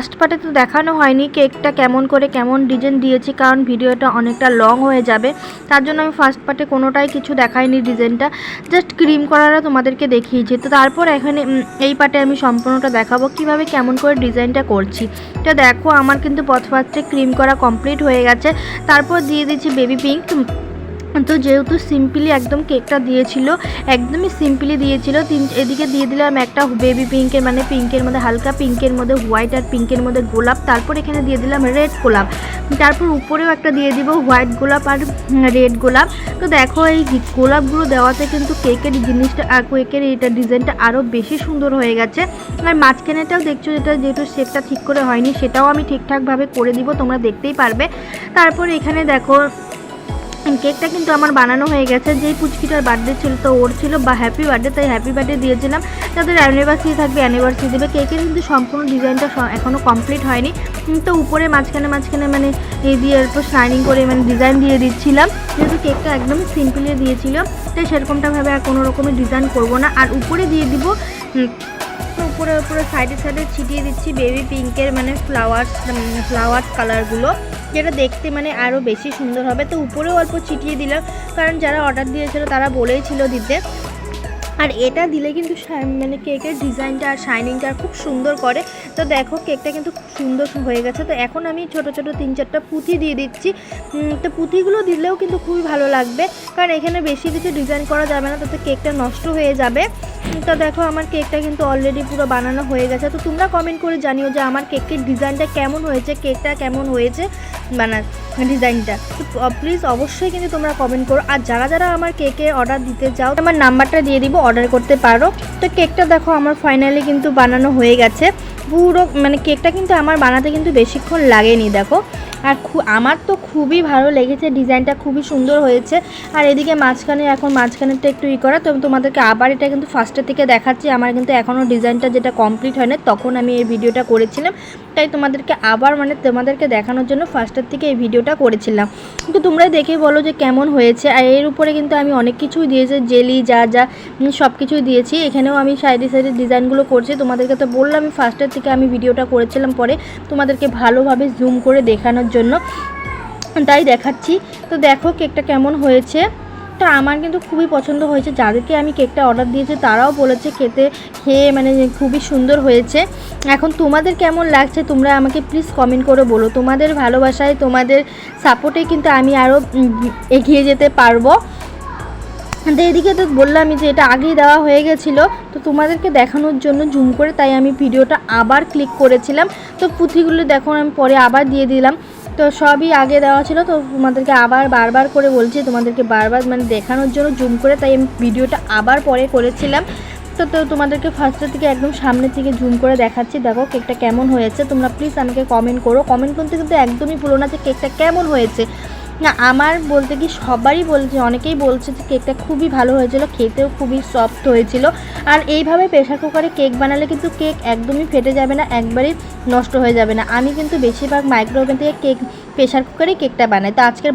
First পার্টে তো দেখানো হয়নি কেকটা কেমন ডিজাইন দিয়েছি, কারণ ভিডিওটা অনেকটা লং হয়ে যাবে। তার জন্য আমি ফার্স্ট পার্টে কোনোটাই কিছু দেখাইনি, ডিজাইনটা জাস্ট ক্রিম করাটা তোমাদেরকে দেখিয়েছি। তো তারপর এখানে এই পার্টে আমি সম্পূর্ণটা দেখাবো কিভাবে কেমন করে ডিজাইনটা করছি। তো দেখো আমার কিন্তু ফার্স্টে ক্রিম করা কমপ্লিট হয়ে গেছে। তারপর দিয়ে দিচ্ছি বেবি পিঙ্ক। তো যেহেতু সিম্পলি একদম কেকটা দিয়েছিল, একদমই সিম্পলি দিয়েছিল, এদিকে দিয়ে দিলাম একটা বেবি পিঙ্কের মানে পিঙ্কের মধ্যে হালকা পিঙ্কের মধ্যে হোয়াইট আর পিঙ্কের মধ্যে গোলাপ। তারপর এখানে দিয়ে দিলাম রেড গোলাপ। তারপর উপরেও একটা দিয়ে দিব হোয়াইট গোলাপ আর রেড গোলাপ। তো দেখো এই গোলাপগুলো দেওয়াতে কিন্তু কেকের জিনিসটা আর কেকের এইটা ডিজাইনটা আরও বেশি সুন্দর হয়ে গেছে। আর মাঝখানেটাও দেখছো যেহেতু শেপটা ঠিক করে হয়নি, সেটাও আমি ঠিকঠাকভাবে করে দিব, তোমরা দেখতেই পারবে। তারপর এখানে দেখো কেকটা কিন্তু আমার বানানো হয়ে গেছে। যেই পুচকিটার বার্থডে ছিল তো ওর ছিল বা হ্যাপি বার্থডে, তাই হ্যাপি বার্থডে দিয়েছিলাম। যাদের অ্যানিভার্সারি থাকবে অ্যানিভার্সারি দেবে। কেকের কিন্তু সম্পূর্ণ ডিজাইনটা এখনও কমপ্লিট হয়নি। তো উপরে মাঝখানে মানে এই দিয়ে অল্প শাইনিং করে মানে ডিজাইন দিয়ে দিচ্ছিলাম, যেহেতু কেকটা একদম সিম্পলি দিয়েছিল, তাই সেরকমটাভাবে আর কোনো রকমের ডিজাইন করব না। আর উপরে দিয়ে দিব উপরে সাইডে ছিটিয়ে দিচ্ছি বেবি পিঙ্কের মানে ফ্লাওয়ার কালারগুলো, যেটা দেখতে মানে আরও বেশি সুন্দর হবে। তো উপরেও অল্প ছিটিয়ে দিলাম, কারণ যারা অর্ডার দিয়েছিল তারা বলেইছিল দিতে। আর এটা দিলে কিন্তু মানে কেকের ডিজাইনটা আর শাইনিংটা খুব সুন্দর করে। তো দেখো কেকটা কিন্তু খুব সুন্দর হয়ে গেছে। তো এখন আমি ছোট 3-4টা পুঁথি দিয়ে দিচ্ছি। তো পুঁথিগুলো দিলেও কিন্তু খুবই ভালো লাগবে, কারণ এখানে বেশি কিছু ডিজাইন করা যাবে না, তাতে কেকটা নষ্ট হয়ে যাবে। তো দেখো আমার কেকটা কিন্তু অলরেডি পুরো বানানো হয়ে গেছে। তো তোমরা কমেন্ট করে জানিও যে আমার কেকের ডিজাইনটা কেমন হয়েছে, কেকটা কেমন হয়েছে ডিজাইনটা। তো প্লিজ অবশ্যই কিন্তু তোমরা কমেন্ট করো। আর যারা আমার কেকের অর্ডার দিতে চাও আমার নাম্বারটা দিয়ে দিব, অর্ডার করতে পারো। তো কেকটা দেখো আমার ফাইনালি কিন্তু বানানো হয়ে গেছে পুরো, মানে কেকটা কিন্তু আমার বানাতে কিন্তু বেশিক্ষণ লাগেনি দেখো। আর আমার তো খুবই ভালো লেগেছে, ডিজাইনটা খুবই সুন্দর হয়েছে। আর এদিকে মাঝখানেরটা একটু করা, তো তোমাদেরকে আবার এটা কিন্তু ফার্স্টের থেকে দেখাচ্ছি। আমার কিন্তু এখনও ডিজাইনটা যেটা কমপ্লিট হয় না, তখন আমি এই ভিডিওটা করেছিলাম, তাই তোমাদেরকে আবার মানে তোমাদেরকে দেখানোর জন্য ফার্স্টের থেকে এই ভিডিওটা করেছিলাম। কিন্তু তোমরা দেখে বলো যে কেমন হয়েছে। আর এর উপরে কিন্তু আমি অনেক কিছুই দিয়েছি, জেলি যা সব কিছুই দিয়েছি। এখানেও আমি সাইডে ডিজাইনগুলো করছি। তোমাদেরকে তো বললাম আমি ফার্স্টের থেকে আমি ভিডিওটা করেছিলাম, পরে তোমাদেরকে ভালোভাবে জুম করে দেখানোর জন্য, তাই দেখাচ্ছি। তো দেখো কেকটা কেমন হয়েছে। তো আমার কিন্তু খুবই পছন্দ হয়েছে। যাদেরকে আমি কেকটা অর্ডার দিয়েছি তারাও বলেছে খেয়ে মানে খুবই সুন্দর হয়েছে। এখন তোমাদের কেমন লাগছে তোমরা আমাকে প্লিজ কমেন্ট করে বলো। তোমাদের ভালোবাসায় তোমাদের সাপোর্টে কিন্তু আমি আরও এগিয়ে যেতে পারবো। তো এদিকে তো বললামই যে এটা আগেই দেওয়া হয়ে গেছিলো, তো তোমাদেরকে দেখানোর জন্য জুম করে তাই আমি ভিডিওটা আবার ক্লিক করেছিলাম। তো পুঁথিগুলো দেখো আমি পরে আবার দিয়ে দিলাম। তো সবই আগে দেওয়া ছিল, তো তোমাদেরকে আবার বারবার করে বলছি, তোমাদেরকে বারবার মানে দেখানোর জন্য জুম করে তাই আমি ভিডিওটা আবার পরে করেছিলাম। তো তোমাদেরকে ফার্স্টের থেকে একদম সামনে থেকে জুম করে দেখাচ্ছি। দেখো কেকটা কেমন হয়েছে, তোমরা প্লিজ আমাকে কমেন্ট করো। কমেন্ট করতে কিন্তু একদমই ভুলো না যে কেকটা কেমন হয়েছে। না আমার বলতে কি সবারই বলছে, অনেকেই বলছে যে কেকটা খুবই ভালো হয়েছিল, খেতেও খুবই সফট হয়েছিল। আর এইভাবে প্রেসার কুকারে কেক বানালে কিন্তু কেক একদমই ফেটে যাবে না, একবারই নষ্ট হয়ে যাবে না। আমি কিন্তু বেশিরভাগ মাইক্রোওভেন থেকে প্রেসার কুকারেই কেকটা বানাই। তো আজকের